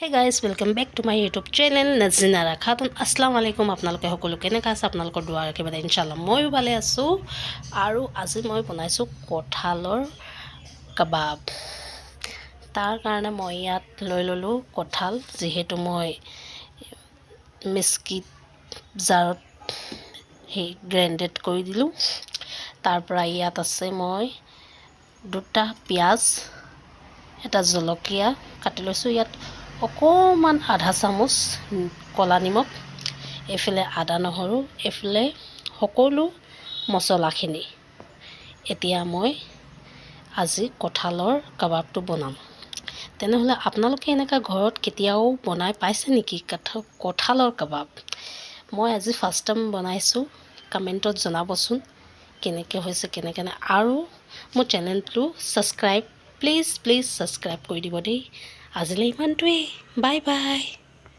হে guys welcome back to my YouTube channel Nazinara Khatun. আসসালামু আলাইকুম। আপোনালোকে সকলো কেনেকৈ আছে? আপোনালোকৰ দুৱাৰ একেবাৰে ইনশাল্লাহ ময়ো ভালে আছোঁ। আৰু আজি মই বনাইছোঁ কঁঠালৰ কাবাব। তাৰ কাৰণে মই ইয়াত লৈ ল'লোঁ কঁঠাল, যিহেতু মই মিক্সিত জাৰত গ্ৰাইণ্ডেড কৰি দিলোঁ। তাৰ পৰা ইয়াত আছে মই 2টা পিঁয়াজ, এটা জলকীয়া কাটি লৈছোঁ। ইয়াত অকণমান আধা চামুচ ক'লা নিমখ, এইফালে আদা নহৰু, এইফালে সকলো মছলাখিনি। এতিয়া মই আজি কঁঠালৰ কাবাবটো বনাম। তেনেহ'লে আপোনালোকে এনেকুৱা ঘৰত কেতিয়াও বনাই পাইছে নেকি কঁঠালৰ কাবাব? মই আজি ফাৰ্ষ্ট টাইম বনাইছোঁ। কমেণ্টত জনাবচোন কেনেকৈ হৈছে, কেনেকৈ নাই। আৰু মোৰ চেনেলটো প্লিজ ছাবস্ক্ৰাইব কৰি দিব দেই। আজিলৈ ইমানটোৱেই। Bye bye.